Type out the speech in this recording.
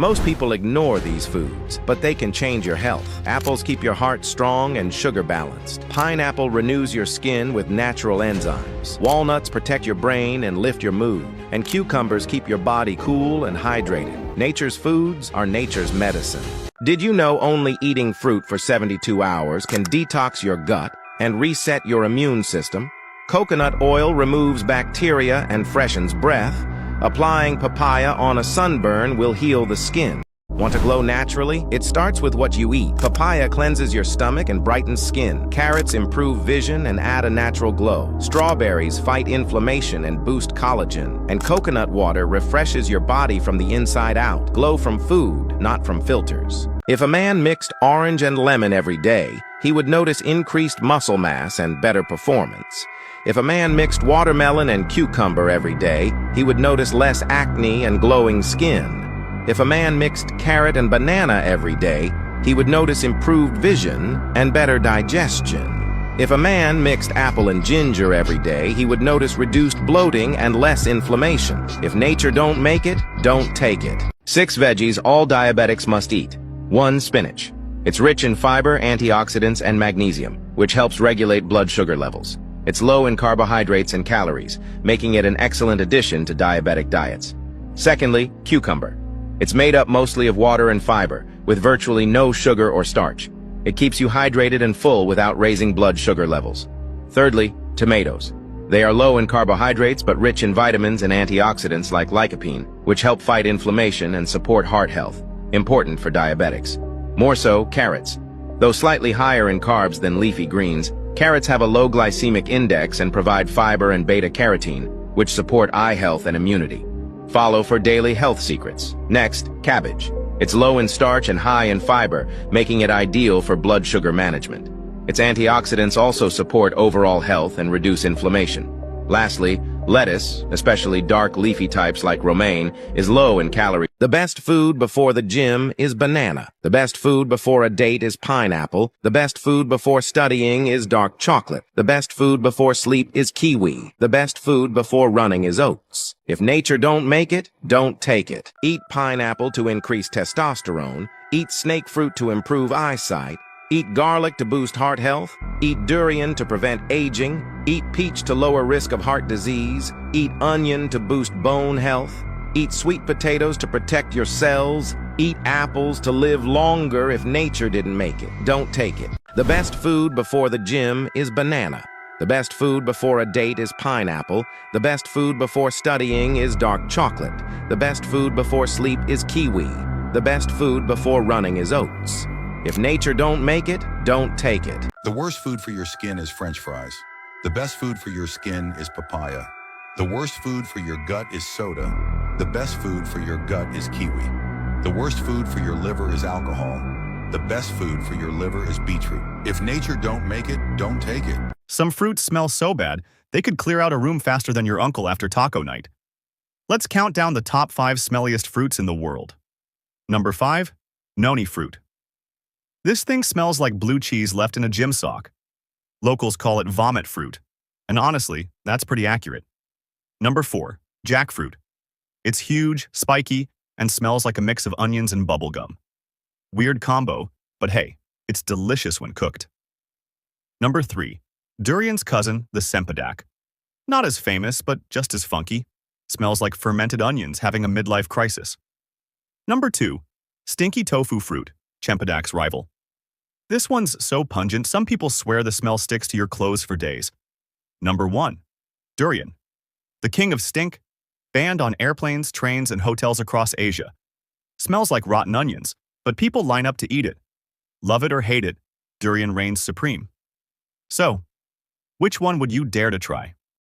Most people ignore these foods, but they can change your health. Apples keep your heart strong and sugar balanced. Pineapple renews your skin with natural enzymes. Walnuts protect your brain and lift your mood. And cucumbers keep your body cool and hydrated. Nature's foods are nature's medicine. Did you know only eating fruit for 72 hours can detox your gut and reset your immune system? Coconut oil removes bacteria and freshens breath. Applying papaya on a sunburn will heal the skin. Want to glow naturally? It starts with what you eat. Papaya cleanses your stomach and brightens skin. Carrots improve vision and add a natural glow. Strawberries fight inflammation and boost collagen. And coconut water refreshes your body from the inside out. Glow from food, not from filters. If a man mixed orange and lemon every day, he would notice increased muscle mass and better performance. If a man mixed watermelon and cucumber every day, he would notice less acne and glowing skin. If a man mixed carrot and banana every day, he would notice improved vision and better digestion. If a man mixed apple and ginger every day, he would notice reduced bloating and less inflammation. If nature don't make it, don't take it. 6 veggies all diabetics must eat. 1. Spinach. It's rich in fiber, antioxidants, and magnesium, which helps regulate blood sugar levels. It's low in carbohydrates and calories, making it an excellent addition to diabetic diets. Secondly, cucumber. It's made up mostly of water and fiber, with virtually no sugar or starch. It keeps you hydrated and full without raising blood sugar levels. Thirdly, tomatoes. They are low in carbohydrates but rich in vitamins and antioxidants like lycopene, which help fight inflammation and support heart health, important for diabetics. More so, carrots. Though slightly higher in carbs than leafy greens, carrots have a low glycemic index and provide fiber and beta-carotene, which support eye health and immunity. Follow for daily health secrets. Next, cabbage. It's low in starch and high in fiber, making it ideal for blood sugar management. Its antioxidants also support overall health and reduce inflammation. Lastly, lettuce, especially dark leafy types like romaine, is low in calories. The best food before the gym is banana. The best food before a date is pineapple. The best food before studying is dark chocolate. The best food before sleep is kiwi. The best food before running is oats. If nature don't make it, don't take it. Eat pineapple to increase testosterone. Eat snake fruit to improve eyesight. Eat garlic to boost heart health. Eat durian to prevent aging. Eat peach to lower risk of heart disease. Eat onion to boost bone health. Eat sweet potatoes to protect your cells. Eat apples to live longer. If nature didn't make it, don't take it. The best food before the gym is banana. The best food before a date is pineapple. The best food before studying is dark chocolate. The best food before sleep is kiwi. The best food before running is oats. If nature don't make it, don't take it. The worst food for your skin is French fries. The best food for your skin is papaya. The worst food for your gut is soda. The best food for your gut is kiwi. The worst food for your liver is alcohol. The best food for your liver is beetroot. If nature don't make it, don't take it. Some fruits smell so bad, they could clear out a room faster than your uncle after taco night. Let's count down the top 5 smelliest fruits in the world. Number 5. Noni fruit. This thing smells like blue cheese left in a gym sock. Locals call it vomit fruit, and honestly, that's pretty accurate. Number 4. Jackfruit. It's huge, spiky, and smells like a mix of onions and bubblegum. Weird combo, but hey, it's delicious when cooked. Number 3. Durian's cousin, the Cempadac. Not as famous, but just as funky. Smells like fermented onions having a midlife crisis. Number 2. Stinky tofu fruit, Cempadac's rival. This one's so pungent, some people swear the smell sticks to your clothes for days. Number 1. Durian. The king of stink, banned on airplanes, trains, and hotels across Asia. Smells like rotten onions, but people line up to eat it. Love it or hate it, durian reigns supreme. So, which one would you dare to try?